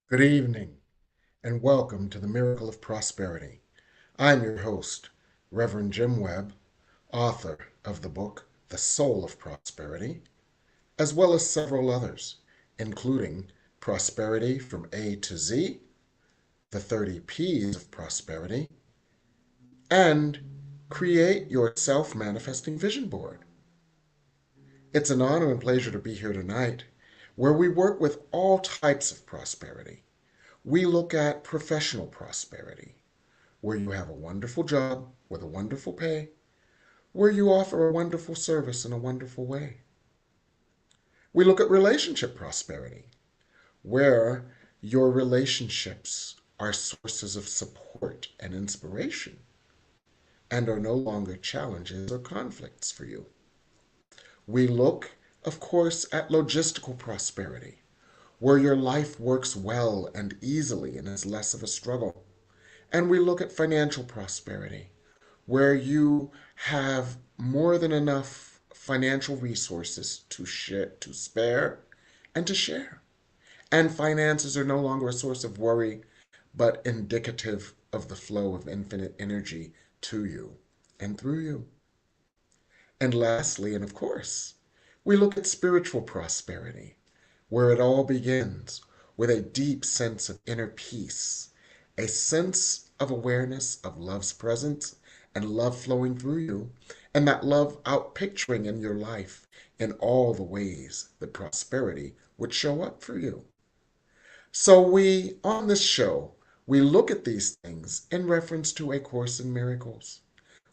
Good evening, and welcome to the Miracle of Prosperity. I'm your host, Reverend Jim Webb, author of the book The Soul of Prosperity, as well as several others, including Prosperity from A to Z, The 30 P's of Prosperity, and Create Your Self-Manifesting Vision Board. It's an honor and pleasure to be here tonight, where we work with all types of prosperity. We look at professional prosperity, where you have a wonderful job with a wonderful pay, where you offer a wonderful service in a wonderful way. We look at relationship prosperity, where your relationships are sources of support and inspiration and are no longer challenges or conflicts for you. We look, of course, at logistical prosperity, where your life works well and easily and is less of a struggle. And we look at financial prosperity, where you have more than enough financial resources to spare and to share. And finances are no longer a source of worry, but indicative of the flow of infinite energy to you and through you. And lastly, and of course, we look at spiritual prosperity, where it all begins with a deep sense of inner peace, a sense of awareness of love's presence and love flowing through you, and that love outpicturing in your life in all the ways that prosperity would show up for you. So on this show, we look at these things in reference to A Course in Miracles,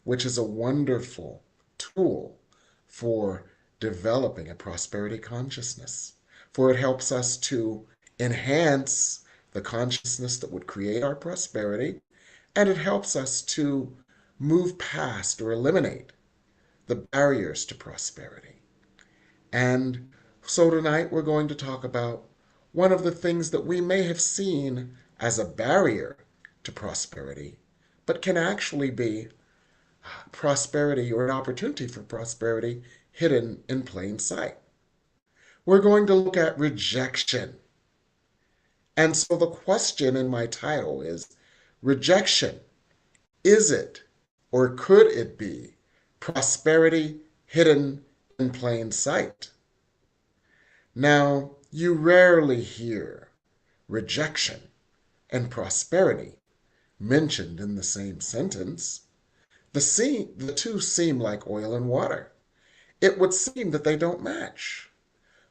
which is a wonderful tool for developing a prosperity consciousness, for it helps us to enhance the consciousness that would create our prosperity, and it helps us to move past or eliminate the barriers to prosperity. And so tonight we're going to talk about one of the things that we may have seen as a barrier to prosperity, but can actually be prosperity or an opportunity for prosperity hidden in plain sight. We're going to look at rejection. And so the question in my title is rejection. Is it or could it be prosperity hidden in plain sight? Now, you rarely hear rejection and prosperity mentioned in the same sentence. The two seem like oil and water. It would seem that they don't match.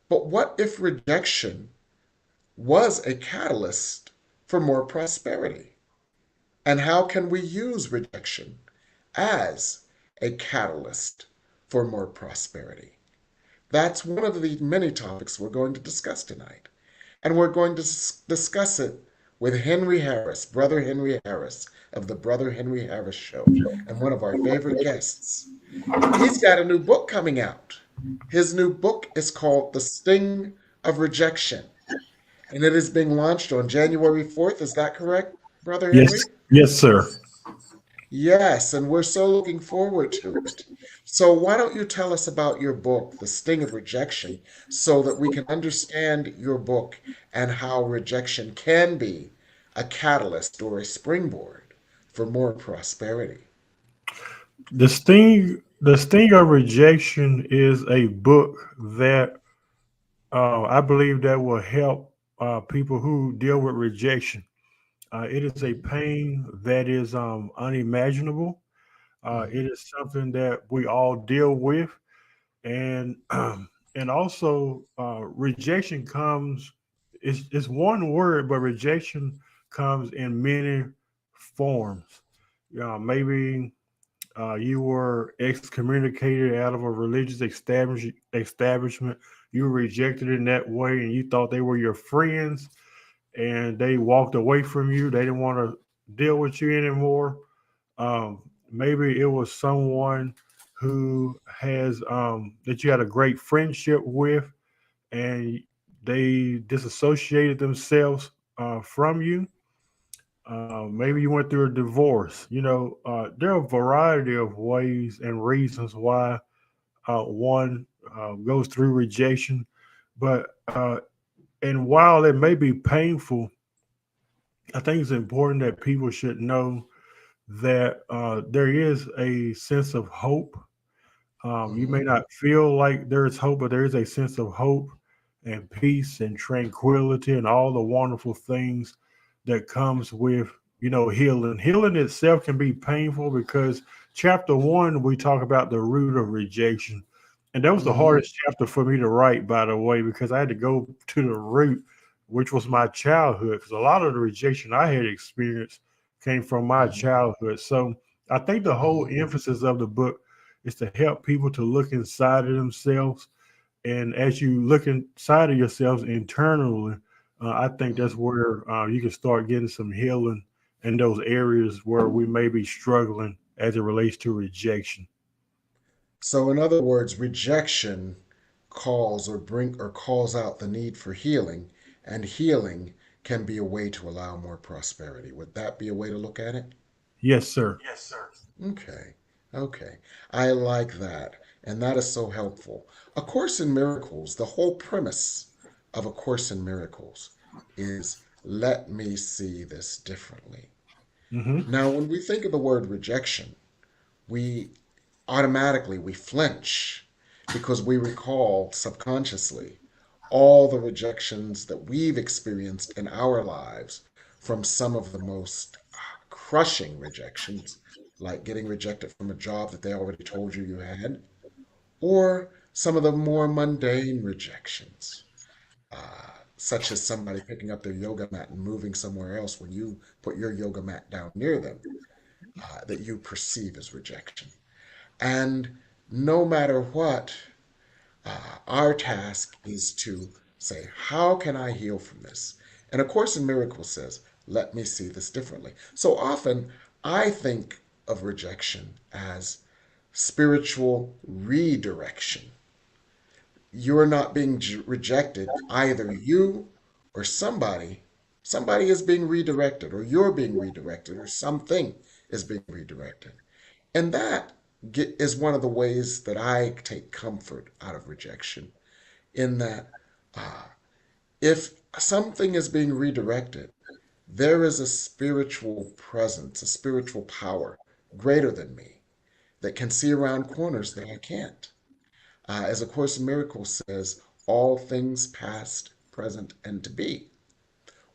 But what if rejection was a catalyst for more prosperity? And how can we use rejection as a catalyst for more prosperity? That's one of the many topics we're going to discuss tonight. And we're going to discuss it with Henry Harris, Brother Henry Harris of the Brother Henry Harris Show, and one of our favorite guests. He's got a new book coming out. His new book is called The Sting of Rejection, and it is being launched on January 4th. Is that correct, Brother Yes, Henry? yes, sir. Yes, and we're so looking forward to it. So, why don't you tell us about your book, The Sting of Rejection, so that we can understand your book and how rejection can be a catalyst or a springboard for more prosperity? The Sting of Rejection is a book that I believe that will help people who deal with rejection. It is a Mhm, pain that is unimaginable. mhm, It is something that we all deal with, and and also rejection comes. It's one word, but rejection comes in many forms. Maybe you were excommunicated out of a religious establishment. You were rejected in that way, and you thought they were your friends, and they walked away from you. They didn't want to deal with you anymore. Maybe it was someone who has that you had a great friendship with, and they disassociated themselves from you. Maybe you went through a divorce. There are a variety of ways and reasons why one goes through rejection. But and while it may be painful, I think it's important that people should know that there is a sense of hope. You Mm-hmm. may not feel like there's hope, but there is a sense of hope and peace and tranquility and all the wonderful things that comes with healing. Healing itself can be painful because chapter one we talk about the root of rejection, and that was the Mm-hmm. hardest chapter for me to write, by the way, because I had to go to the root, which was my childhood, because a lot of the rejection I had experienced came from my Mm-hmm. childhood. So I think the whole Mm-hmm. emphasis of the book is to help people to look inside of themselves. And as you look inside of yourselves internally, I think Mm-hmm. that's where you can start getting some healing in those areas where we may be struggling as it relates to rejection. So, in other words, rejection calls out the need for healing, and healing can be a way to allow more prosperity. Would that be a way to look at it? Yes, sir. Okay, okay. I like that, and that is so helpful. A Course in Miracles, the whole premise of A Course in Miracles is let me see this differently. Hmm. Now, when we think of the word rejection, we automatically we flinch because we recall subconsciously all the rejections that we've experienced in our lives, from some of the most crushing rejections, like getting rejected from a job that they already told you had, or some of the more mundane rejections, such as somebody picking up their yoga mat and moving somewhere else when you put your yoga mat down near them, that you perceive as rejection. And no matter what, our task is to say, how can I heal from this? And A Course in Miracles says, let me see this differently. So often, I think of rejection as spiritual redirection. You're not being rejected, either you or somebody is being redirected, or you're being redirected, or something is being redirected. And that is one of the ways that I take comfort out of rejection, in that if something is being redirected, there is a spiritual presence, a spiritual power greater than me that can see around corners that I can't. As A Course in Miracles says, all things past, present, and to be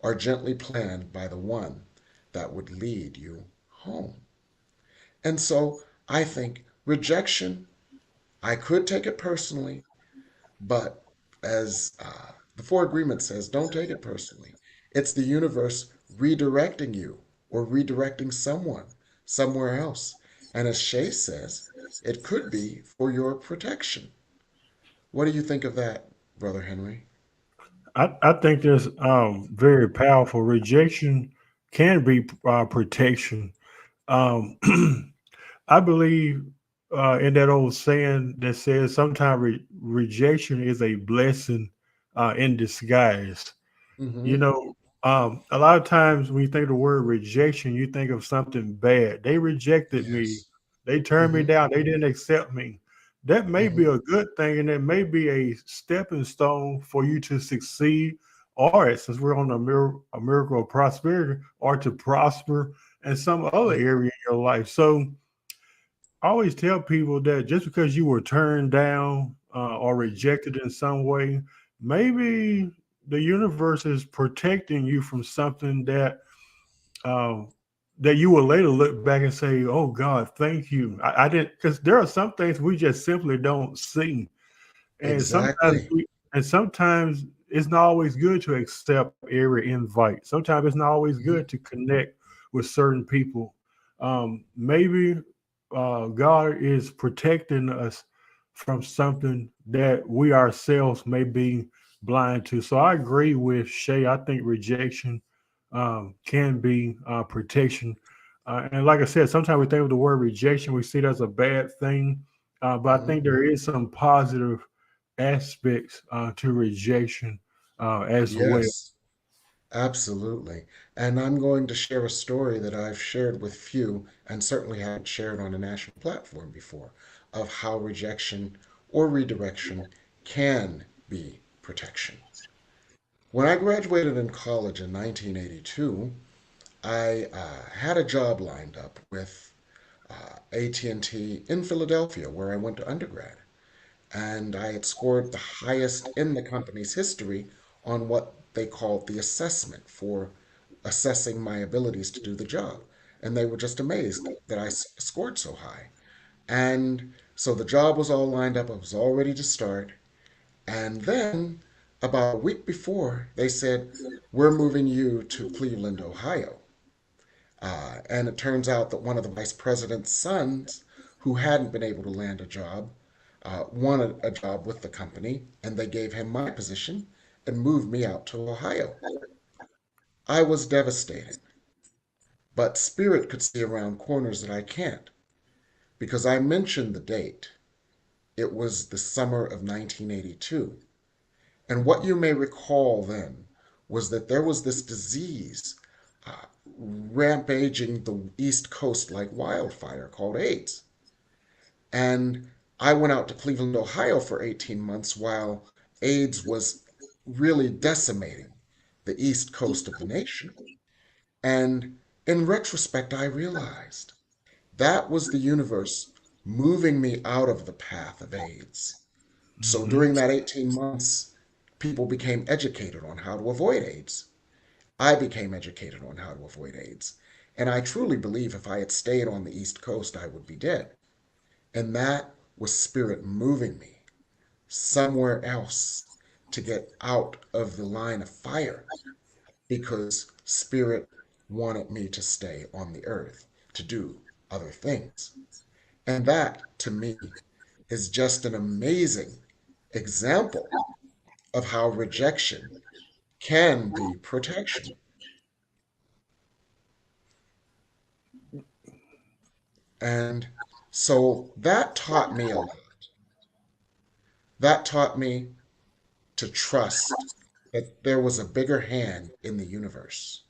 are gently planned by the one that would lead you home. And so I think rejection, I could take it personally, but as the Four Agreement says, don't take it personally. It's the universe redirecting you, or redirecting someone somewhere else. And as Shay says, it could be for your protection. What do you think of that, Brother Henry? I think that's very powerful. Rejection can be protection. Um, I believe in that old saying that says sometimes rejection is a blessing in disguise. You Mm-hmm. know, a lot of times when you think of the word rejection, you think of something bad. They rejected me. Yes. They turned me Mm-hmm. down. They didn't accept me. That may be Mm-hmm. a good thing, and it may be a stepping stone for you to succeed, or since we're on a miracle of prosperity, or to prosper in some other area in your life. So I always tell people that just because you were turned down or rejected in some way, maybe the universe is protecting you from something um, that you will later look back and say, "Oh God, thank you." I didn't, because there are some things we just simply don't see, and Exactly. sometimes it's not always good to accept every invite. Sometimes it's not always Mm-hmm. good to connect with certain people. Maybe God is protecting us from something that we ourselves may be blind to. So I agree with Shay. I think rejection can be protection. And like I said, sometimes we think of the word rejection, we see it as a bad thing. But I Mm-hmm. think there is some positive aspects to rejection as well. Yes. Absolutely. And I'm going to share a story that I've shared with few, and certainly haven't shared on a national platform before, of how rejection or redirection can be protection. When I graduated in college in 1982, I had a job lined up with AT&T in Philadelphia, where I went to undergrad, and I had scored the highest in the company's history on what they called the assessment for assessing my abilities to do the job. And they were just amazed that I scored so high. And so the job was all lined up. I was all ready to start. And then, about a week before, they said, "We're moving you to Cleveland, Ohio." And it turns out that one of the vice president's sons, who hadn't been able to land a job, won a job with the company, and they gave him my position and moved me out to Ohio. I was devastated, but Spirit could see around corners that I can't, because I mentioned the date. It was the summer of 1982. And what you may recall then was that there was this disease rampaging the East Coast like wildfire called AIDS. And I went out to Cleveland, Ohio for 18 months while AIDS was really decimating the East Coast of the nation. And in retrospect, I realized that was the universe moving me out of the path of AIDS. So Mm-hmm. during that 18 months, people became educated on how to avoid AIDS. I became educated on how to avoid AIDS. And I truly believe if I had stayed on the East Coast, I would be dead. And that was Spirit moving me somewhere else to get out of the line of fire because Spirit wanted me to stay on the earth to do other things. And that, to me, is just an amazing example of how rejection can be protection. And so that taught me a lot. That taught me to trust that there was a bigger hand in the universe.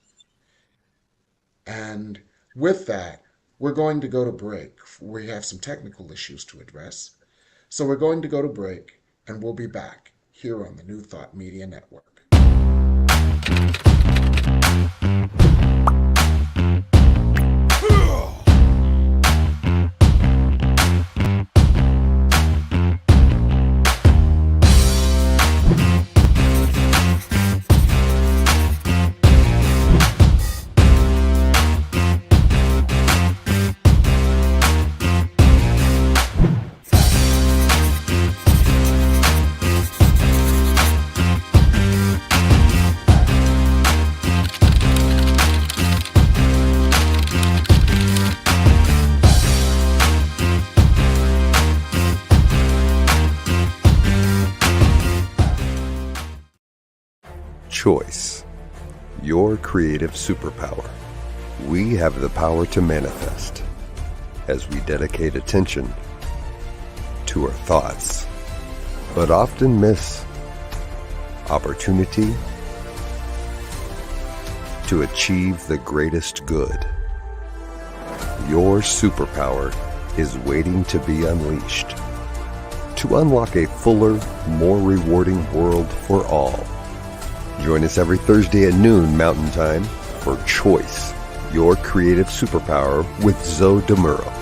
And with that, we're going to go to break. We have some technical issues to address. So we're going to go to break, and we'll be back here on the New Thought Media Network. Choice, your creative superpower. We have the power to manifest as we dedicate attention to our thoughts, but often miss opportunity to achieve the greatest good. Your superpower is waiting to be unleashed to unlock a fuller, more rewarding world for all. Join us every Thursday at noon Mountain Time for Choice, your creative superpower with Zoe DeMuro.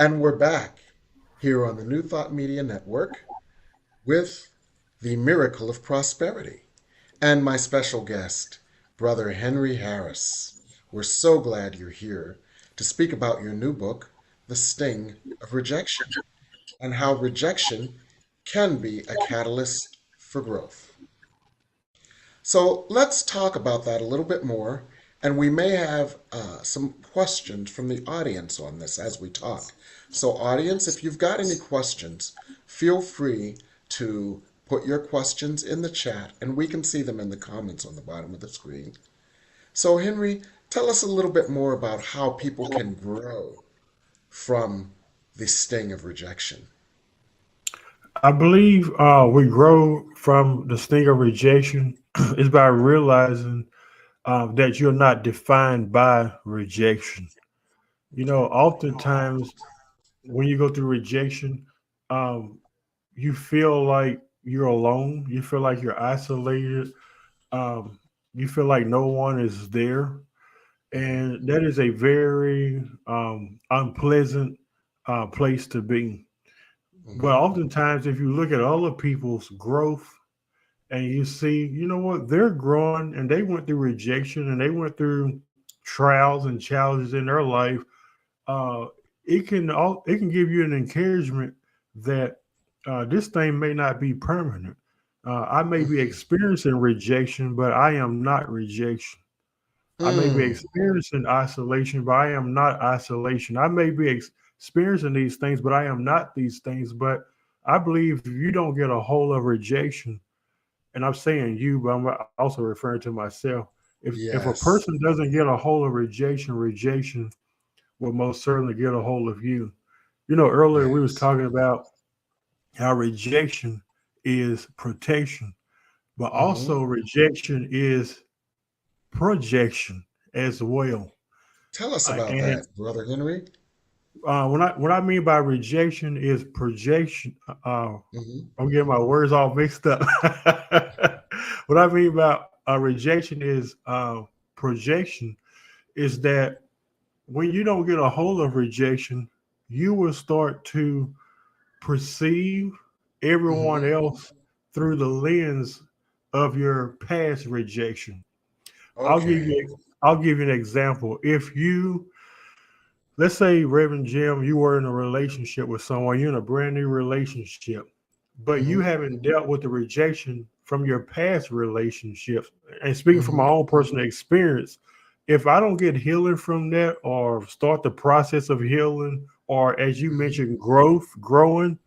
And we're back here on the New Thought Media Network with the Miracle of Prosperity and my special guest, Brother Henry Harris. We're so glad you're here to speak about your new book, The Sting of Rejection, and how rejection can be a catalyst for growth. So let's talk about that a little bit more, and we may have some questions from the audience on this as we talk. So, audience, if you've got any questions, feel free to put your questions in the chat, and we can see them in the comments on the bottom of the screen. So, Henry, tell us a little bit more about how people can grow from the sting of rejection. I believe we grow from the sting of rejection is by realizing that you're not defined by rejection. Oftentimes when you go through rejection, um, you feel like you're alone. You feel like you're isolated. Um, you feel like no one is there. Mm-hmm. And that is a very unpleasant place to be. But Mm-hmm. oftentimes, if you look at other people's growth and you see, you know what, they're growing and they went through rejection and they went through trials and challenges in their life, uh, it can give you an encouragement that this thing may not be permanent. I may be Mm-hmm. experiencing rejection, but I am not rejection. I may be Mm. experiencing isolation, but I am not isolation. I may be experiencing these things, but I am not these things. But I believe if you don't get a hold of rejection, and I'm saying you, but I'm also referring to myself. If a Yes. person doesn't get a hold of rejection, rejection will most certainly get a hold of you. Earlier we was Yes. talking about how rejection is protection, but Mm-hmm. also rejection is projection as well. Tell us about And that, Brother Henry. what I mean by rejection is projection. Mm-hmm. I'm getting my words all mixed up. What I mean by rejection is projection is that when you don't get a hold of rejection, you will start to perceive everyone Mm-hmm. else through the lens of your past rejection. I'll give Okay. you I'll give you an example. If you let's say, Reverend Jim, you were in a relationship with someone, you're in a brand new relationship, but you Mm-hmm. haven't dealt with the rejection from your past relationships. And speaking from my Mm-hmm. own personal experience, if I don't get healing from that or start the process of healing, or as you Mm-hmm. mentioned, growing,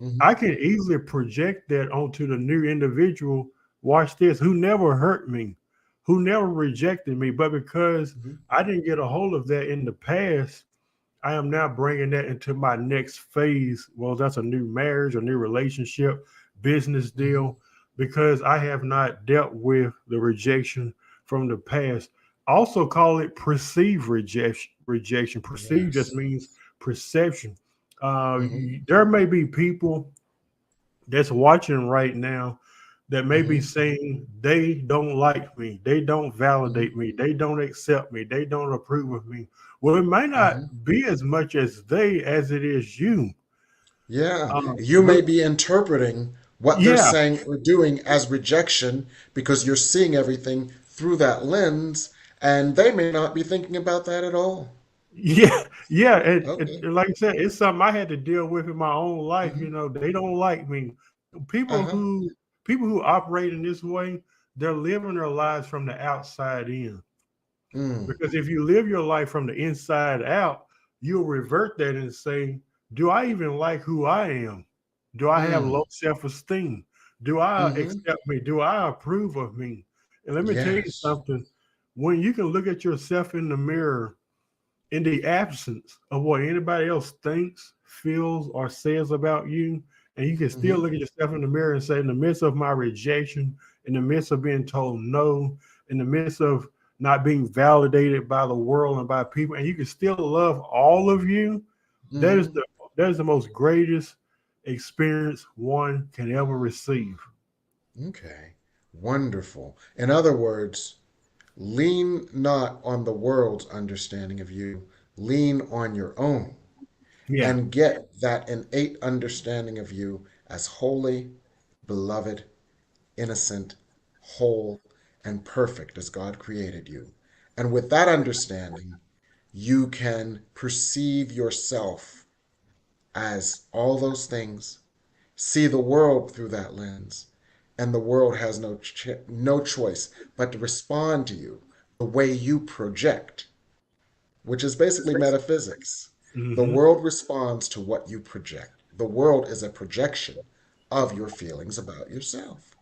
Mm-hmm. I can easily project that onto the new individual. Watch this, who never hurt me, who never rejected me, but because Mm-hmm. I didn't get a hold of that in the past, I am now bringing that into my next phase. Well, that's a new marriage, a new relationship, business Mm-hmm. deal, because I have not dealt with the rejection from the past. Also, call it perceived rejection. Rejection. Perceived just Yes. means perception. Mm-hmm. There may be people that's watching right now that may be Mm-hmm. saying they don't like me, they don't Mm-hmm. validate me, they don't accept me, they don't approve of me. Well, it may not Mm-hmm. be as much as they as it is you. Yeah. You may But be interpreting what they're yeah, saying or doing as rejection because you're seeing everything through that lens, and they may not be thinking about that at all. yeah, Okay. and like I said, it's something I had to deal with in my own life. Mm-hmm. They don't like me. People Uh-huh. who people who operate in this way, they're living their lives from the outside in. Mm. Because if you live your life from the inside out, you'll revert that and say, do I even like who I am? Do I have Mm. low self esteem? Do I Mm-hmm. accept me? Do I approve of me? And let me tell you Yes. something, when you can look at yourself in the mirror in the absence of what anybody else thinks, feels, or says about you, and you can still Mm-hmm. look at yourself in the mirror and say, in the midst of my rejection, in the midst of being told no, in the midst of not being validated by the world and by people, and you can still love all of you, that is Mm-hmm. the most greatest experience one can ever receive. Okay. Wonderful. In other words, lean not on the world's understanding of you, lean on your own. Yeah. and get that innate understanding of you as holy, beloved, innocent, whole, and perfect as God created you. And with that understanding, you can perceive yourself as all those things, see the world through that lens, and the world has no choice but to respond to you the way you project, which is basically metaphysics. The Hmm. world responds to what you project. The world is a projection of your feelings about yourself.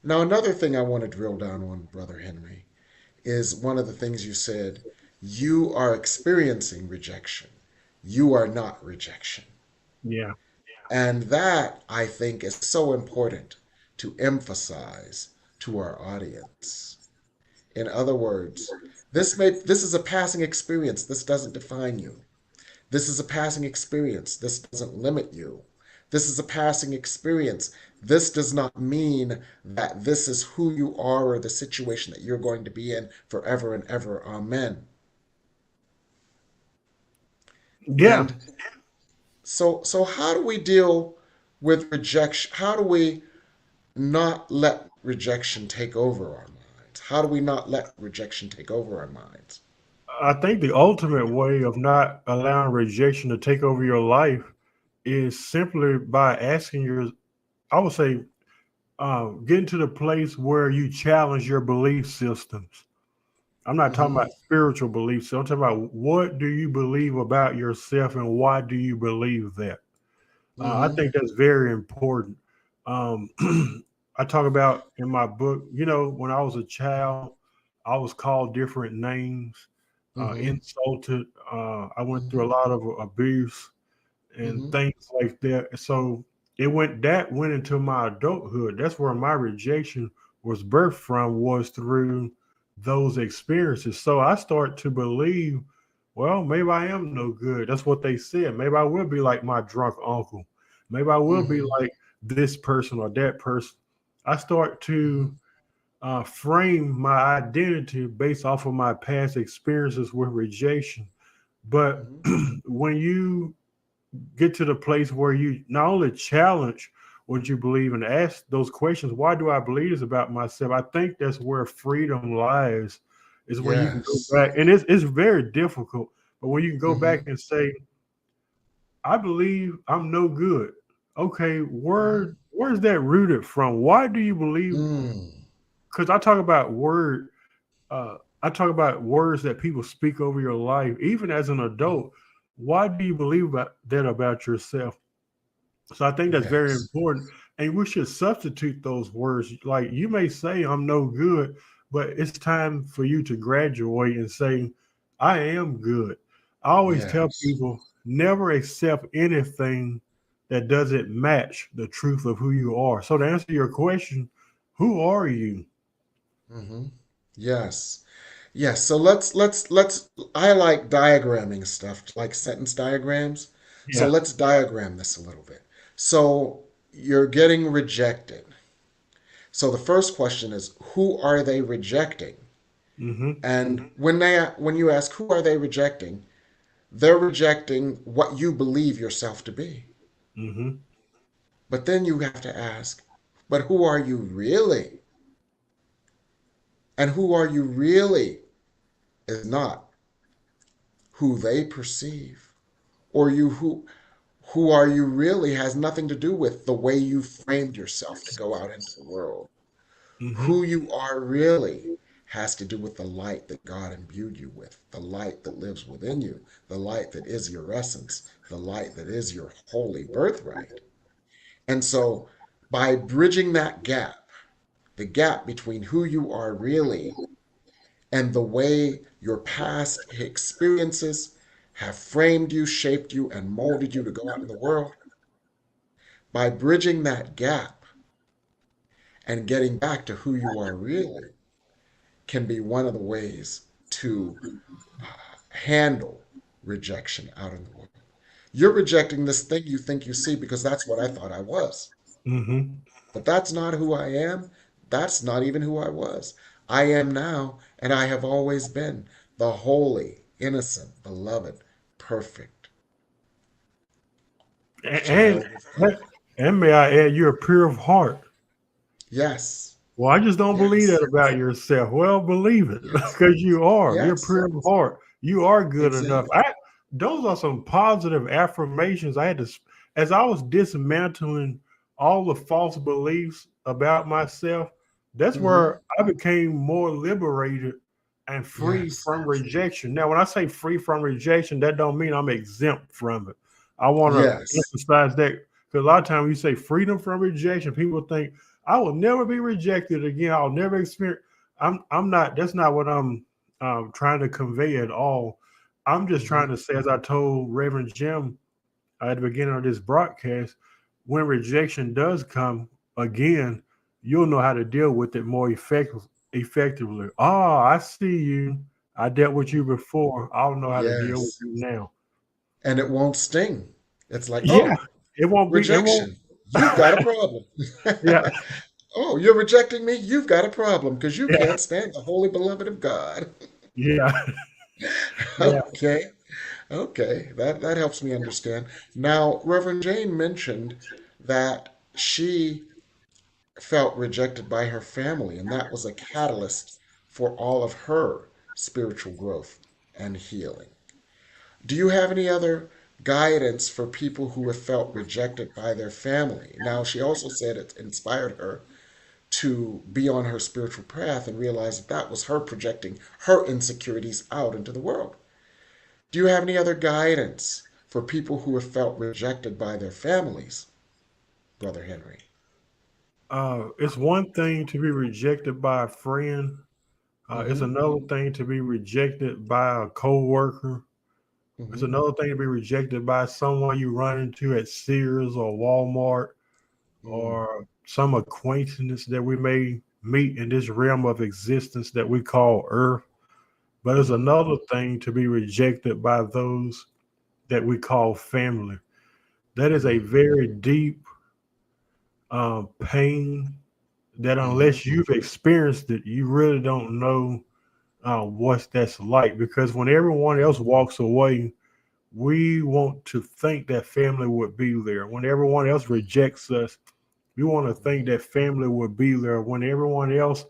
Now, another thing I want to drill down on, Brother Henry, is one of the things you said. You are experiencing rejection. You are not rejection. Yeah. And that, I think, is so important to emphasize to our audience. In other words, this is a passing experience. This doesn't define you. This is a passing experience. This doesn't limit you. This is a passing experience. This does not mean that this is who you are or the situation that you're going to be in forever and ever. Amen. Yeah. And so how do we deal with rejection? How do we not let rejection take over our minds? How do we not let rejection take over our minds? I think the ultimate way of not allowing rejection to take over your life is simply by asking I would say, getting to the place where you challenge your belief systems. I'm not talking Mm-hmm. about spiritual beliefs. I'm talking about what do you believe about yourself and why do you believe that? I Mm-hmm. think that's very important. Um, I talk about in my book, when I was a child, I was called different names, Mm-hmm. insulted. I went through Mm-hmm. a lot of abuse and Mm-hmm. things like that. So that went into my adulthood. That's where my rejection was birthed from, was through those experiences. So I start to believe, well, maybe I am no good. That's what they said. Maybe I will be like my drunk uncle. Maybe I will be Mm-hmm. like this person or that person. I start to frame my identity based off of my past experiences with rejection. But Mm-hmm. when you get to the place where you not only challenge what you believe and ask those questions, why do I believe this about myself? I think that's where freedom lies, is when you can go Yes. back, and it's very difficult, but when you can go Mm-hmm. back and say, I believe I'm no good. Okay, Mm-hmm. where's that rooted from? Why do you believe? Mm. Because I talk about words that people speak over your life, even as an Mm-hmm. adult. Why do you believe that about yourself? So I think that's very Yes. important. And we should substitute those words. Like, you may say, I'm no good, but it's time for you to graduate and say, I am good. I always tell Yes. people, never accept anything that doesn't match the truth of who you are. So to answer your question, who are you? Mm-hmm. Yes. Yes. So let's I like diagramming stuff, like sentence diagrams. So Yeah. let's diagram this a little bit. So you're getting rejected. So the first question is, who are they rejecting? Mm-hmm. And when you ask who are they rejecting, they're rejecting what you believe yourself to be. Mm-hmm. But then you have to ask, but who are you really? And who are you really is not who they perceive. Or who are you really has nothing to do with the way you framed yourself to go out into the world. Who Mm-hmm. you are really has to do with the light that God imbued you with, the light that lives within you, the light that is your essence, the light that is your holy birthright. And so by bridging that gap, the gap between who you are really and the way your past experiences have framed you, shaped you, and molded you to go out in the world, by bridging that gap and getting back to who you are really can be one of the ways to handle rejection out in the world. You're rejecting this thing you think you see because that's what I thought I was. Mm-hmm. But that's not who I am. That's not even who I was. I am now, and I have always been the holy, innocent, beloved, perfect. And, child of God. and may I add, you're pure of heart. Yes, Well, I just don't believe that yes, about yourself. Well, believe it yes, because you are. You're yes, pure of heart. You are good enough. exactly. Those are some positive affirmations I had to, as I was dismantling all the false beliefs about myself. That's Hmm. where I became more liberated and free Yes, from rejection. Now, when I say free from rejection, that don't mean I'm exempt from it. I want to yes. emphasize that because a lot of times you say freedom from rejection, people think I will never be rejected again. I'll never experience. I'm not. That's not what I'm trying to convey at all. I'm just Hmm. trying to say, as I told Reverend Jim at the beginning of this broadcast, when rejection does come again, you'll know how to deal with it more effectively. Oh, I see you. I dealt with you before. I'll know how to deal with Yes. you now. And it won't sting. It's like, Yeah, oh, it won't be. It won't. rejection. You've got a problem. Yeah, Oh, you're rejecting me? You've got a problem because you yeah, can't stand the holy beloved of God. yeah, yeah. Okay. Okay. That helps me understand. Now, Reverend Jane mentioned that she felt rejected by her family, and that was a catalyst for all of her spiritual growth and healing. Do you have any other guidance for people who have felt rejected by their family? Now, she also said it inspired her to be on her spiritual path and realize that that was her projecting her insecurities out into the world. Do you have any other guidance for people who have felt rejected by their families, Brother Henry? It's one thing to be rejected by a friend. It's Mm-hmm. another thing to be rejected by a coworker. It's Mm-hmm. another thing to be rejected by someone you run into at Sears or Walmart Mm. or some acquaintance that we may meet in this realm of existence that we call Earth. But it's Mm-hmm. another thing to be rejected by those that we call family. That is a Mm. very deep pain that Mm-hmm. unless you've experienced it, you really don't know what that's like. Because when everyone else walks away, we want to think that family would be there. When everyone else rejects us, we want to think that family would be there. When everyone else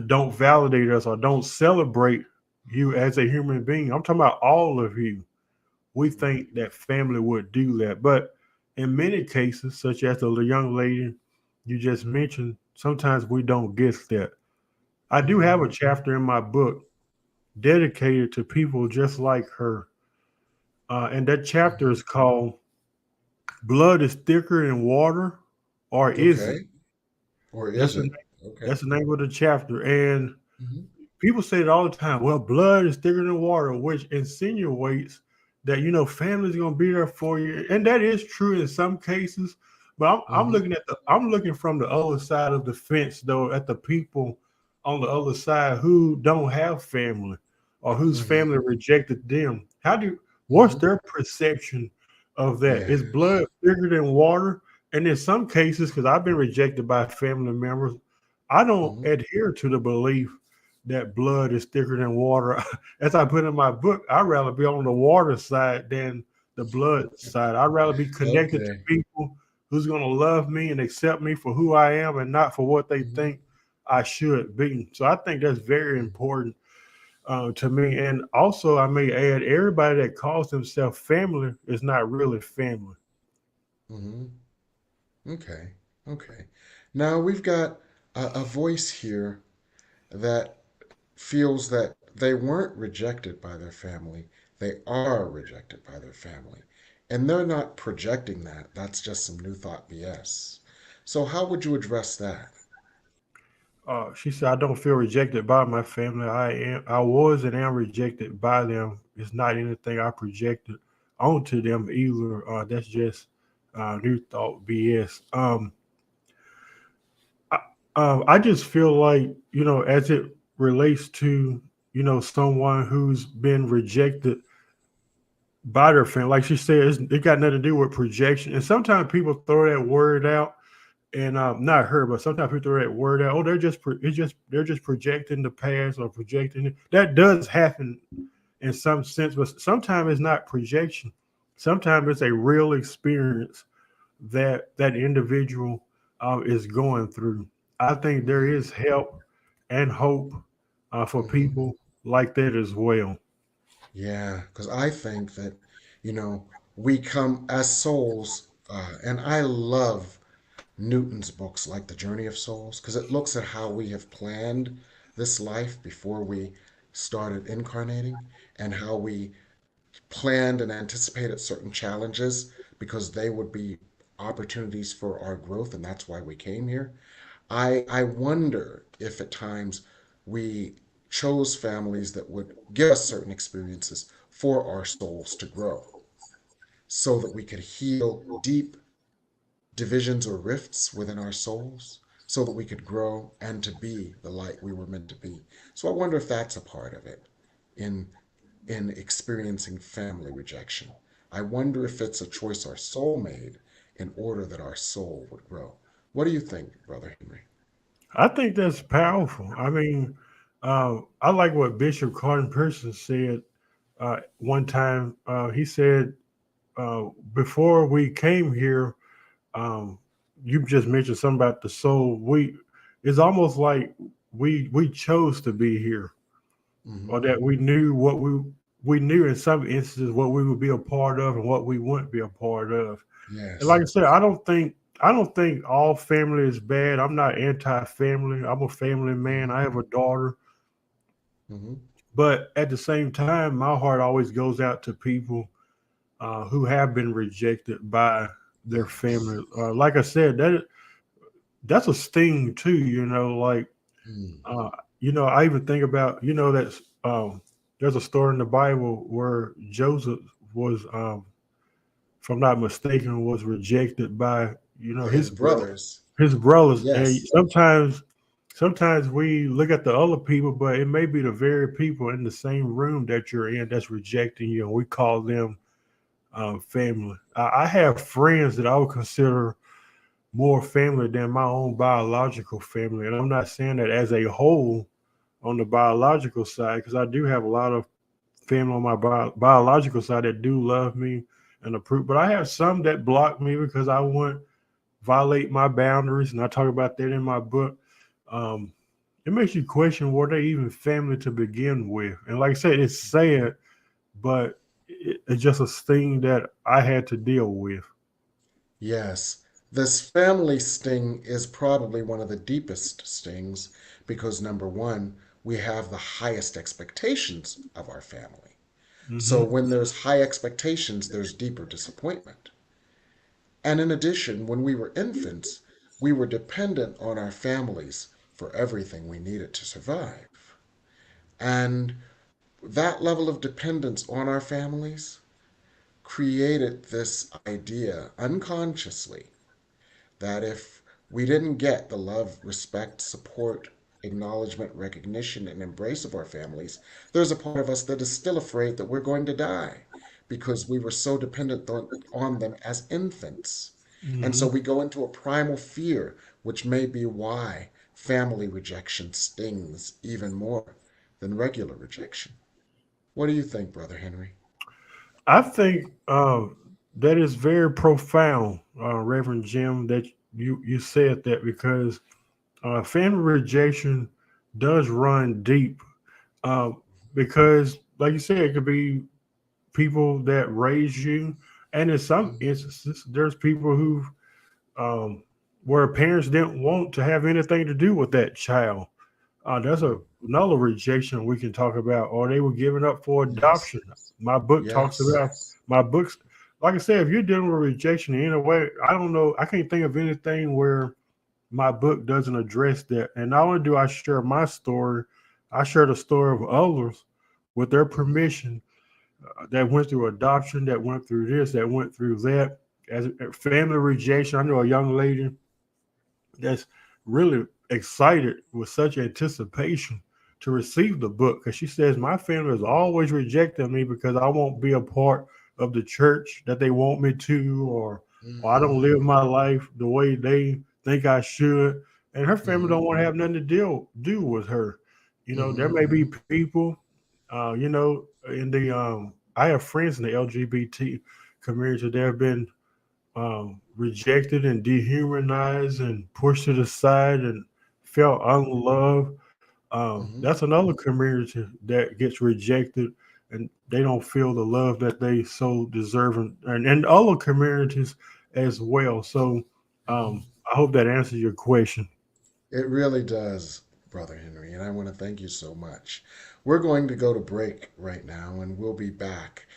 don't validate us or don't celebrate you as a human being, I'm talking about all of you. We think that family would do that. But in many cases, such as the young lady you just mentioned, sometimes we don't get that. I do Mm-hmm. have a chapter in my book dedicated to people just like her. And that chapter is called Blood is Thicker Than Water, or Is It? Okay. Or That's is the, it? Okay. that's the name of the chapter. And Mm-hmm. people say it all the time. Well, blood is thicker than water, which insinuates that family's gonna be there for you, and that is true in some cases. But I'm Mm-hmm. looking I'm looking from the other side of the fence, though, at the people on the other side who don't have family or whose Mm-hmm. family rejected them. What's Mm-hmm. their perception of that? Is Yes. blood thicker than water? And in some cases, because I've been rejected by family members, I don't Mm-hmm. adhere to the belief that blood is thicker than water. As I put in my book, I'd rather be on the water side than the blood side. I'd rather be connected to Okay. people who's going to love me and accept me for who I am and not for what they Mm-hmm. think I should be. So I think that's very important to me. And also, I may add, everybody that calls themselves family is not really family. Mm-hmm. Okay. Okay. Now we've got a voice here that feels that they weren't rejected by their family. They are rejected by their family. And they're not projecting that. That's just some new thought BS. So, how would you address that? She said, "I don't feel rejected by my family. I was and am rejected by them. It's not anything I projected onto them either. That's just new thought BS." I, I just feel like as it relates to someone who's been rejected by their family, like she said, it got nothing to do with projection. And sometimes people throw that word out and not her, but sometimes people throw that word out. Oh, they're just projecting the past or projecting it. That does happen in some sense, but sometimes it's not projection. sometimes it's a real experience that that individual is going through. I think there is help and hope for Hmm. people like that as well. Yeah, because I think that, you know, we come as souls, and I love Newton's books like The Journey of Souls because it looks at how we have planned this life before we started incarnating and how we planned and anticipated certain challenges because they would be opportunities for our growth, and that's why we came here. I wonder if at times we chose families that would give us certain experiences for our souls to grow so that we could heal deep divisions or rifts within our souls so that we could grow and to be the light we were meant to be. So I wonder if that's a part of it in experiencing family rejection. I wonder if it's a choice our soul made in order that our soul would grow. What do you think, Brother Henry? I think that's powerful. I mean, I like what Bishop Carden Pearson said one time. He said, before we came here, um, you just mentioned something about the soul. It's almost like we chose to be here, Mm-hmm. or that we knew what we knew in some instances what we would be a part of and what we wouldn't be a part of. And like Yes. I said, I don't think all family is bad. I'm not anti-family. I'm a family man. Mm-hmm. I have a daughter, Mm-hmm. but at the same time, my heart always goes out to people who have been rejected by their Yes. family. Like I said, that's a sting too. Like Mm. uh, I even think about that there's a story in the Bible where Joseph was, if I'm not mistaken, was rejected by His brothers. his brothers. And Yes. sometimes we look at the other people, but it may be the very people in the same room that you're in that's rejecting you, and we call them family. I have friends that I would consider more family than my own biological family, and I'm not saying that as a whole on the biological side, because I do have a lot of family on my biological side that do love me and approve, but I have some that block me because I won't violate my boundaries, and I talk about that in my book. Um, it makes you question, were they even family to begin with? And like I said, it's sad, but it's just a thing that I had to deal with. Yes. This family sting is probably one of the deepest stings because, number one, we have the highest expectations of our family. So Hmm. when there's high expectations, there's deeper disappointment. And in addition, when we were infants, we were dependent on our families for everything we needed to survive. And that level of dependence on our families created this idea unconsciously that if we didn't get the love, respect, support, acknowledgement, recognition, and embrace of our families, there's a part of us that is still afraid that we're going to die because we were so dependent on them as infants. And so Hmm. we go into a primal fear, which may be why family rejection stings even more than regular rejection. What do you think, Brother Henry? I think that is very profound, Reverend Jim, that you said that, because family rejection does run deep. Um, because, like you said, it could be people that raise you, and in some Mm-hmm. instances, there's people who um, where parents didn't want to have anything to do with that child. That's another rejection we can talk about, or they were given up for Yes. adoption. My book talks Yes. about my books. Like I said, if you're dealing with rejection in any way, I don't know. I can't think of anything where my book doesn't address that. And not only do I share my story, I share the story of others with their Mm-hmm. permission, that went through adoption, that went through this, that went through that. As family rejection, I know a young lady that's really excited with such anticipation to receive the book, because she says my family has always rejected me because I won't be a part of the church that they want me to, or I don't live Mm-hmm. my life the way they think I should, and her family Mm-hmm. don't want to have nothing to do with her. There Mm-hmm. may be people, in the I have friends in the LGBT community that have been rejected and dehumanized and pushed to the side and felt unloved. Hmm. That's another community that gets rejected and they don't feel the love that they so deserve, and other communities as well. So I hope that answers your question. It really does, Brother Henry, and I want to thank you so much. We're going to go to break right now, and we'll be back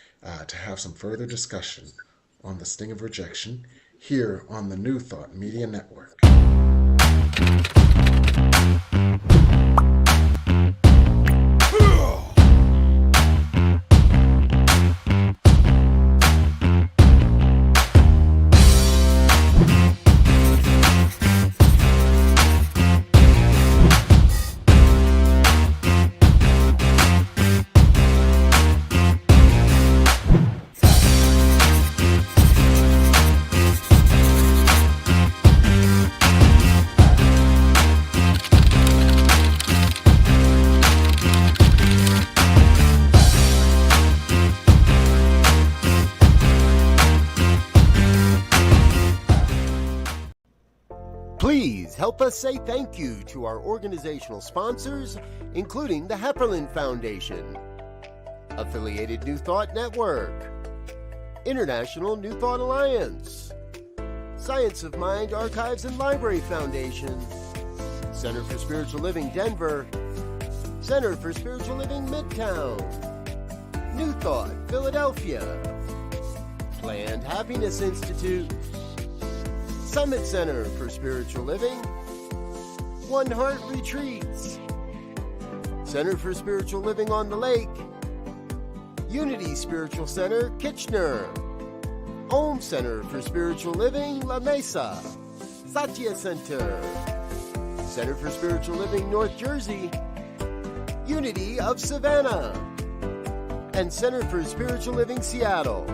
to have some further discussion on the sting of rejection here on the New Thought Media Network. Please help us say thank you to our organizational sponsors, including the Hepperlin Foundation, Affiliated New Thought Network, International New Thought Alliance, Science of Mind Archives and Library Foundation, Center for Spiritual Living Denver, Center for Spiritual Living Midtown, New Thought Philadelphia, Planned Happiness Institute, Summit Center for Spiritual Living, One Heart Retreats, Center for Spiritual Living on the Lake, Unity Spiritual Center, Kitchener, Om Center for Spiritual Living, La Mesa, Satya Center, Center for Spiritual Living, North Jersey, Unity of Savannah, and Center for Spiritual Living, Seattle,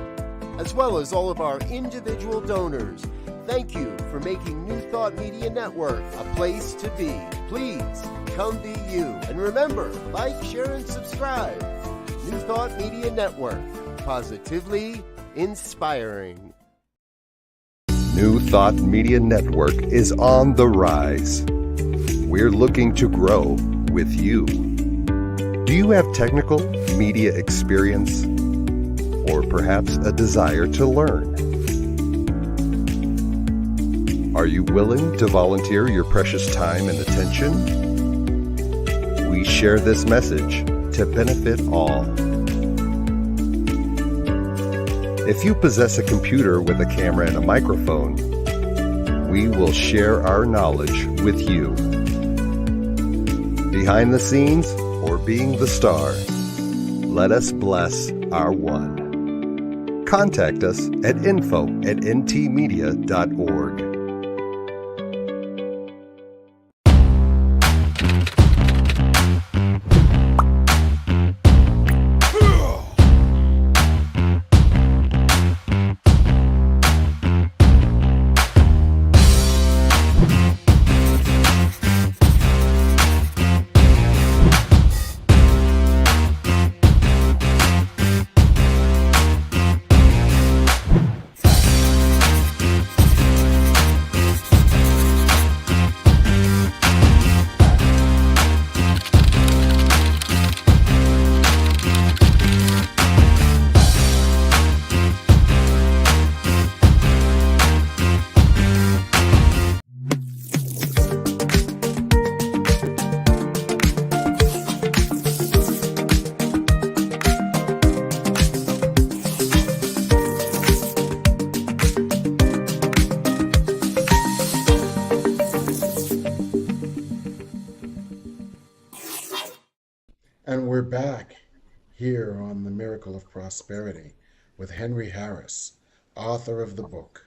as well as all of our individual donors. Thank you for making New Thought Media Network a place to be. Please come be you. And remember, like, share, and subscribe. New Thought Media Network, positively inspiring. New Thought Media Network is on the rise. We're looking to grow with you. Do you have technical media experience or perhaps a desire to learn? Are you willing to volunteer your precious time and attention? We share this message to benefit all. If you possess a computer with a camera and a microphone, we will share our knowledge with you. Behind the scenes or being the star, let us bless our one. Contact us at info@ntmedia.org. And we're back here on The Miracle of Prosperity with Henry Harris, author of the book,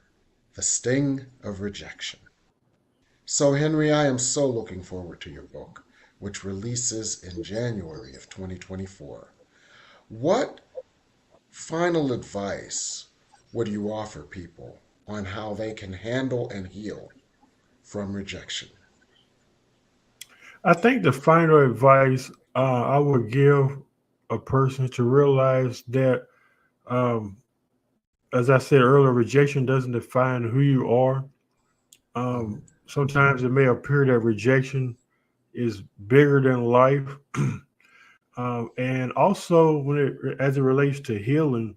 The Sting of Rejection. So, Henry, I am so looking forward to your book, which releases in January of 2024. What final advice would you offer people on how they can handle and heal from rejection? I think the final advice I would give a person to realize that um, as I said earlier, rejection doesn't define who you are. Mm-hmm. Sometimes it may appear that rejection is bigger than life. And also, as it relates to healing,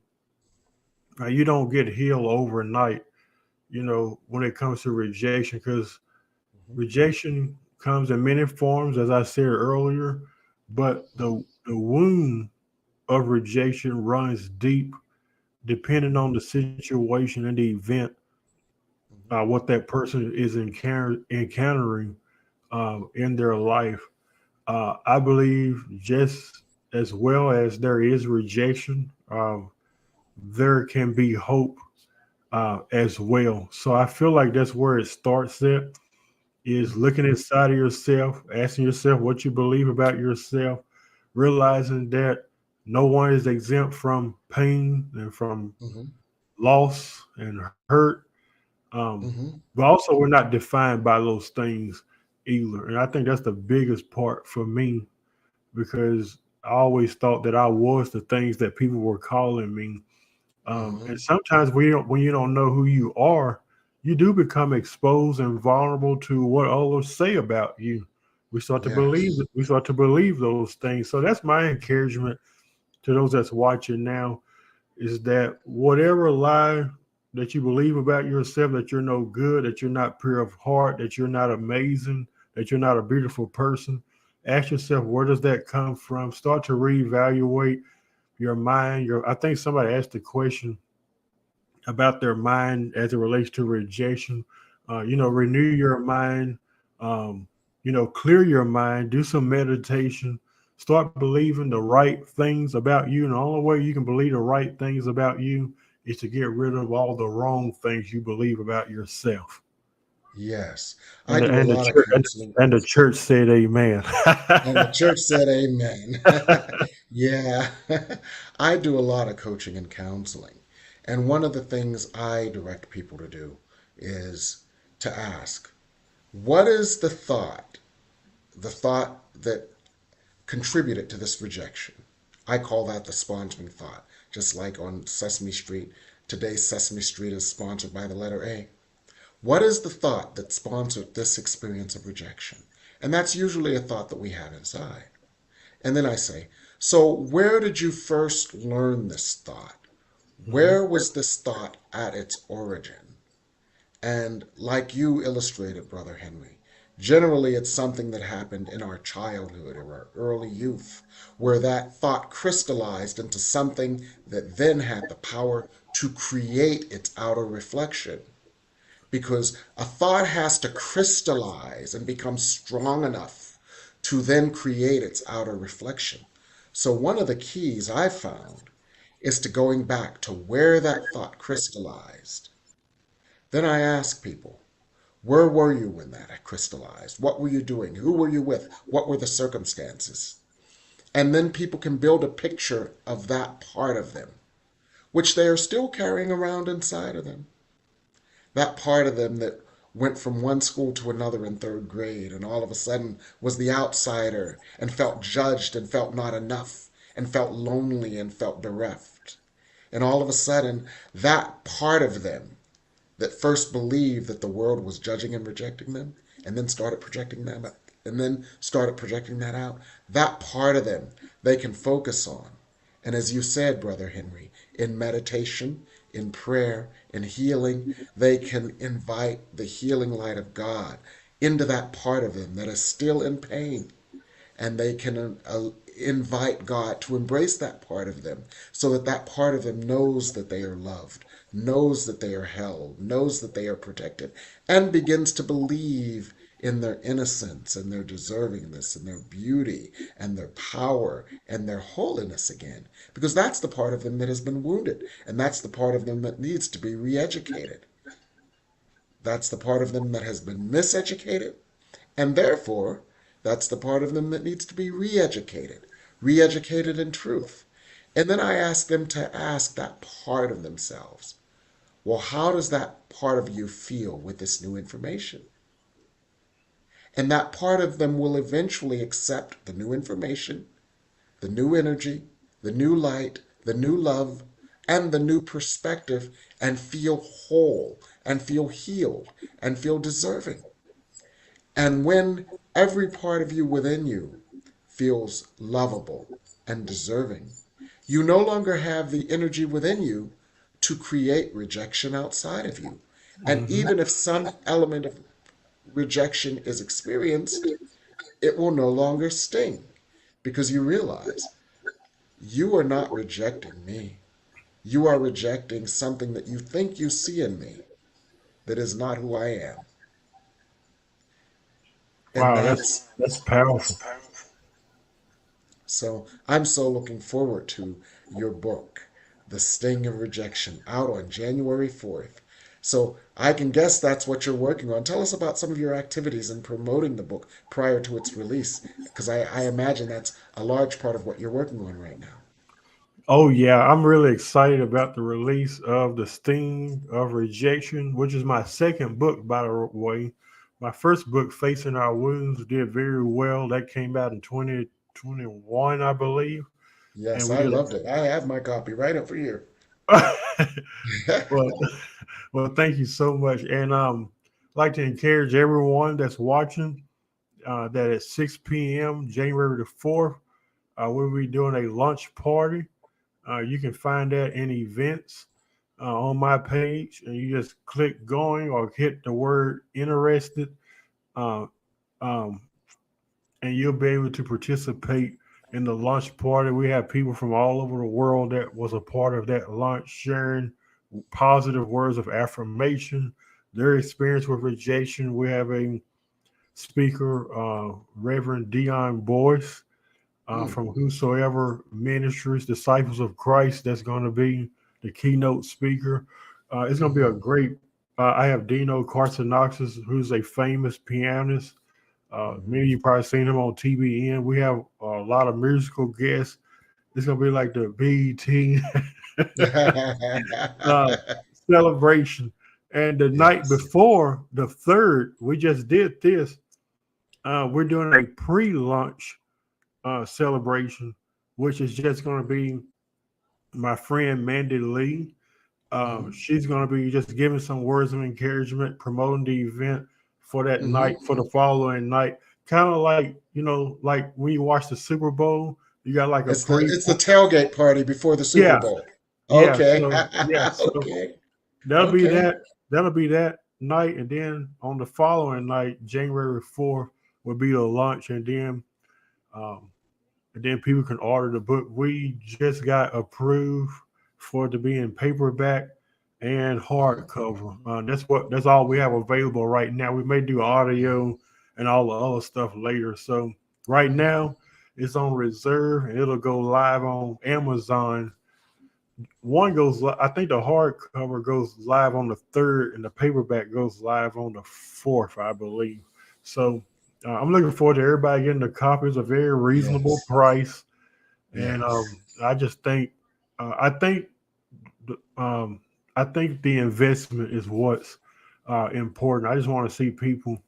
you don't get healed overnight. When it comes to rejection, because Mm-hmm. rejection comes in many forms, as I said earlier, but the wound of rejection runs deep, depending on the situation and the event, Mm-hmm. what that person is encountering in their life. I believe just as well as there is rejection, there can be hope as well. So I feel like that's where it starts at, is Mm-hmm. looking inside of yourself, asking yourself what you believe about yourself, realizing that no one is exempt from pain and from Mm-hmm. loss and hurt. Mm-hmm. But also, we're not defined by those things either. And I think that's the biggest part for me, because I always thought that I was the things that people were calling me. Mm-hmm. And sometimes when you don't know who you are, you do become exposed and vulnerable to what others say about you. Yes. We start to believe those things. So that's my encouragement to those that's watching now, is that whatever lie that you believe about yourself, that you're no good, that you're not pure of heart, that you're not amazing, that you're not a beautiful person, ask yourself, where does that come from? Start to reevaluate your mind. I think somebody asked the question about their mind as it relates to rejection. Renew your mind. Um, clear your mind. Do some meditation. Start believing the right things about you. And the only way you can believe the right things about you is to get rid of all the wrong things you believe about yourself. Yes. I And the, do a and the lot of church counseling. and the church said, "Amen." And the church said amen. Yeah. I do a lot of coaching and counseling. And one of the things I direct people to do is to ask, what is the thought that contributed to this rejection? I call that the sponsoring thought. Just like on Sesame Street, today's Sesame Street is sponsored by the letter A. What is the thought that sponsored this experience of rejection? And that's usually a thought that we have inside. And then I say, so where did you first learn this thought? Mhm. Where was this thought at its origin? And like you illustrated, Brother Henry, generally it's something that happened in our childhood or our early youth, where that thought crystallized into something that then had the power to create its outer reflection. Because a thought has to crystallize and become strong enough to then create its outer reflection. So, one of the keys I've found is to going back to where that thought crystallized. Then I ask people, where were you when that crystallized? What were you doing? Who were you with? What were the circumstances? And then people can build a picture of that part of them, which they are still carrying around inside of them. That part of them that went from one school to another in third grade and all of a sudden was the outsider and felt judged and felt not enough and felt lonely and felt bereft. And all of a sudden, that part of them that first believed that the world was judging and rejecting them and then started projecting that out, that part of them they can focus on. And as you said, Brother Henry, in meditation, in prayer, in healing, they can invite the healing light of God into that part of them that is still in pain, and they can invite God to embrace that part of them so that that part of them knows that they are loved, knows that they are held, knows that they are protected, and begins to believe in their innocence and their deservingness and their beauty and their power and their holiness again. Because that's the part of them that has been wounded, and that's the part of them that needs to be re educated. That's the part of them that has been miseducated, and therefore, that's the part of them that needs to be re educated in truth. And then I ask them to ask that part of themselves, well, how does that part of you feel with this new information? And that part of them will eventually accept the new information, the new energy, the new light, the new love, and the new perspective and feel whole and feel healed and feel deserving. And when every part of you within you feels lovable and deserving, you no longer have the energy within you to create rejection outside of you. And Hmm. even if some element of rejection is experienced, it will no longer sting because you realize you are not rejecting me. You are rejecting something that you think you see in me that is not who I am. And Wow, that's that's powerful. so I'm so looking forward to your book, The Sting of Rejection, out on January 4th. So I can guess that's what you're working on. Tell us about some of your activities in promoting the book prior to its release, because I imagine that's a large part of what you're working on right now. Oh yeah, I'm really excited about the release of The Sting of Rejection, which is my second book, by the way. My first book, Facing Our Wounds, did very well. That came out in 2021, I believe. And Yes, we I did loved it. I have my copy right over here. a well, well, thank you so much. And I'd like to encourage everyone that's watching that at 6 p.m. January the 4th, we'll be doing a lunch party. You can find that in events on my page, and you just click going or hit the word interested, uh, um, and you'll be able to participate in the lunch party. We have people from all over the world that was a part of that lunch sharing positive words of affirmation, their experience with rejection. We have a speaker, Reverend Dion Boyce Hmm. from Whosoever Ministries, Disciples of Christ. That's going to be the keynote speaker. It's going to be a Hmm. great. I have Dino Carcinoxus, who's a famous pianist. Many of Hmm. you probably seen him on TBN. We have a lot of musical guests. It's going to be like the BET uh, celebration. And the night Yes. before, the third, we just did this. We're doing a pre-lunch celebration, which is just going to be my friend Mandy Lee. Hmm. She's going to be just giving some words of encouragement, promoting the event for that Hmm. night, for the following night. Kind of like, like when you watch the Super Bowl, you got like a pre. It's the tailgate party before the Super Yeah, Bowl. yeah. Okay. So, yeah. So Okay. that'll be Okay. that. That'll be that night. And then on the following night, January 4th, will be the lunch. Um, and then people can order the book. We just got approved for it to be in paperback and Hmm. hardcover. That's all we have available right now. We may do audio and all the other stuff later. So right now it's on reserve and it'll go live on Amazon. I think the hardcover goes live on the third and the paperback goes live on the fourth, I believe. So I'm looking forward to everybody getting the copies, a very reasonable Yes. price. And Yes. I just think, I think, um, I think the investment is what's important. I just want to see people,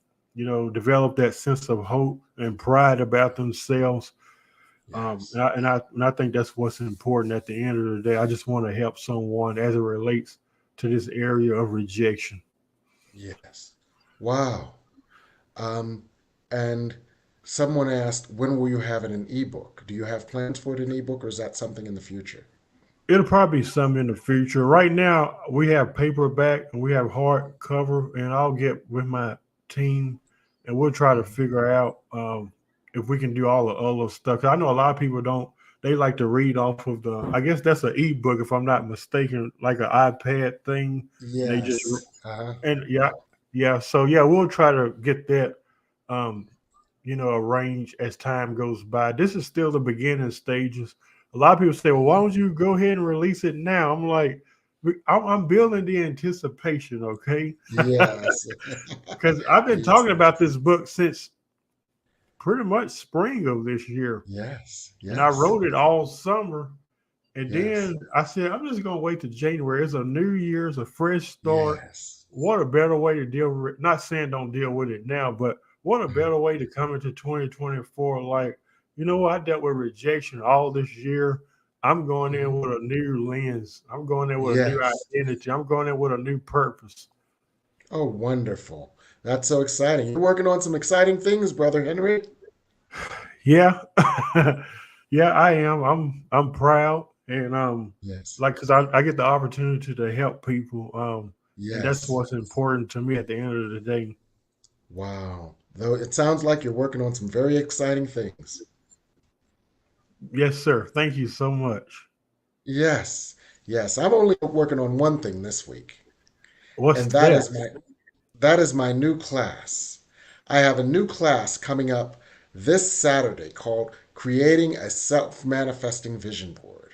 develop that sense of hope and pride about themselves. Yes. And I think that's what's important at the end of the day. I just want to help someone as it relates to this area of rejection. Yes. Wow. Um, and someone asked, when will you have it in ebook? Do you have plans for it in ebook, or is that something in the future? It'll probably be some in the future. Right now, we have paperback and we have hardcover, and I'll get with my team and we'll try to Mhm. figure out if we can do all the other stuff. 'Cause I know a lot of people don't. They like to read off of the. I guess that's an ebook, if I'm not mistaken, like an iPad thing, and they just Yes. Uh-huh. and yeah, yeah. So yeah, we'll try to get that, um, arranged as time goes by. This is still the beginning stages. A lot of people say, "Well, why Mhm. don't you go ahead and release it now?" I'm like, I'm building the anticipation, okay? Yes. Because I've been Yes. talking about this book since pretty much spring of this year, Yes. and I Yes. wrote it all summer. And Yes. then I said, I'm just gonna wait to January. It's a new year, it's a fresh start. Yes. What a better way to deal with it. Not saying don't deal with it now, but what a Mhm. better way to come into 2024. Like, you know what? I dealt with rejection all this year. I'm going in Mhm. with a new lens. I'm going in with a new Yes. identity. I'm going in with a new purpose. Oh, wonderful. That's so exciting. You're working on some exciting things, Brother Henry. Yeah, yeah, I am. I'm proud, and Yes. like, cause I get the opportunity to help people, and that's Yes. what's important to me at the end of the day. Wow. Though it sounds like you're working on some very exciting things. Yes, sir. Thank you so much. Yes. Yes. I'm only working on one thing this week, What's and that? that is my new class. I have a new class coming up this Saturday called Creating a Self-Manifesting Vision Board.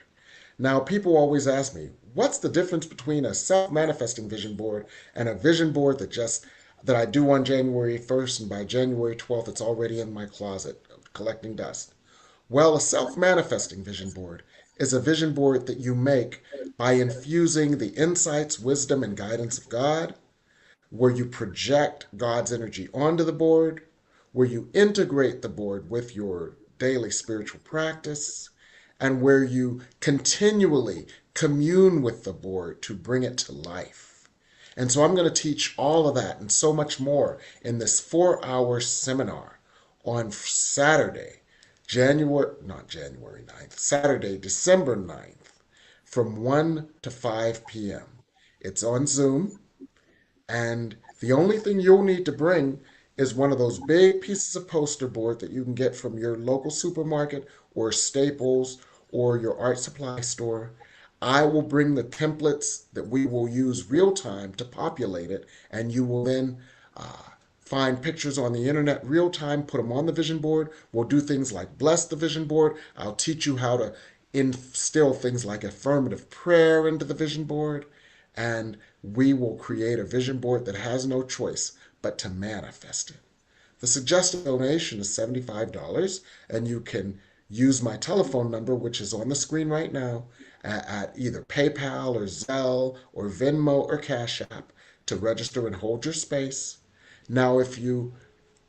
Now, people always ask me, what's the difference between a self-manifesting vision board and a vision board that I do on January 1st and by January 12th it's already in my closet collecting dust? Well, a self-manifesting vision board is a vision board that you make by infusing the insights, wisdom, and guidance of God, where you project God's energy onto the board, where you integrate the board with your daily spiritual practice, and where you continually commune with the board to bring it to life. And so I'm going to teach all of that and so much more in this 4 hour seminar on Saturday, not January 9th, Saturday, December 9th, from 1 to 5 p.m. It's on Zoom. And the only thing you'll need to bring is one of those big pieces of poster board that you can get from your local supermarket or Staples or your art supply store. I will bring the templates that we will use real time to populate it, and you will then find pictures on the internet real time, put them on the vision board. We'll do things like bless the vision board. I'll teach you how to instill things like affirmative prayer into the vision board, and we will create a vision board that has no choice but to manifest it. The suggested donation is $75, and you can use my telephone number, which is on the screen right now, at either PayPal or Zelle or Venmo or Cash App to register and hold your space. Now, if you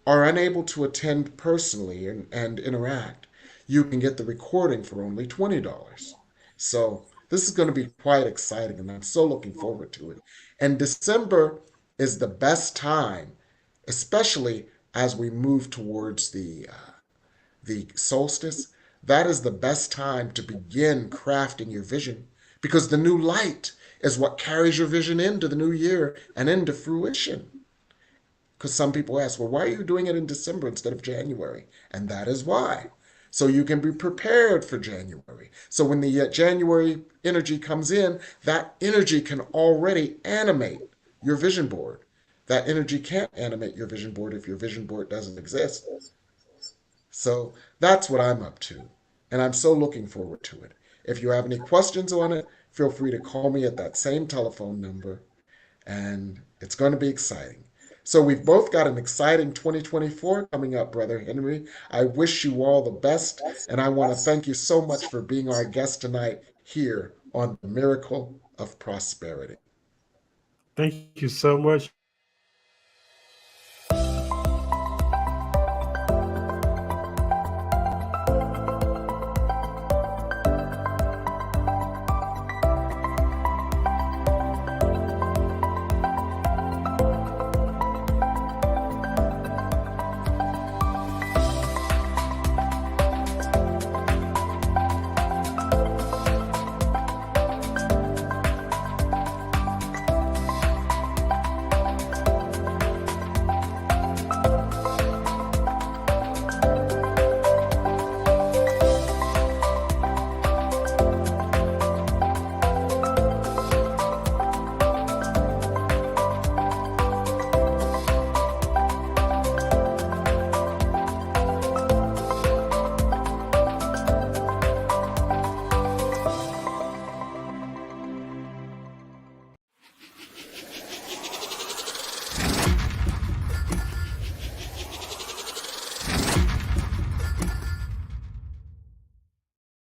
are unable to attend personally and interact, you can get the recording for only $20. So this is going to be quite exciting, and I'm so looking forward to it. And December is the best time, especially as we move towards the solstice. That is the best time to begin crafting your vision because the new light is what carries your vision into the new year and into fruition. Because some people ask, well, why are you doing it in December instead of January? And that is why. So you can be prepared for January. So when the January energy comes in, that energy can already animate your vision board. That energy can't animate your vision board if your vision board doesn't exist. So that's what I'm up to. And I'm so looking forward to it. If you have any questions on it, feel free to call me at that same telephone number, and it's going to be exciting. So we've both got an exciting 2024 coming up, Brother Henry. I wish you all the best, and I want to thank you so much for being our guest tonight here on the Miracle of Prosperity. Thank you so much.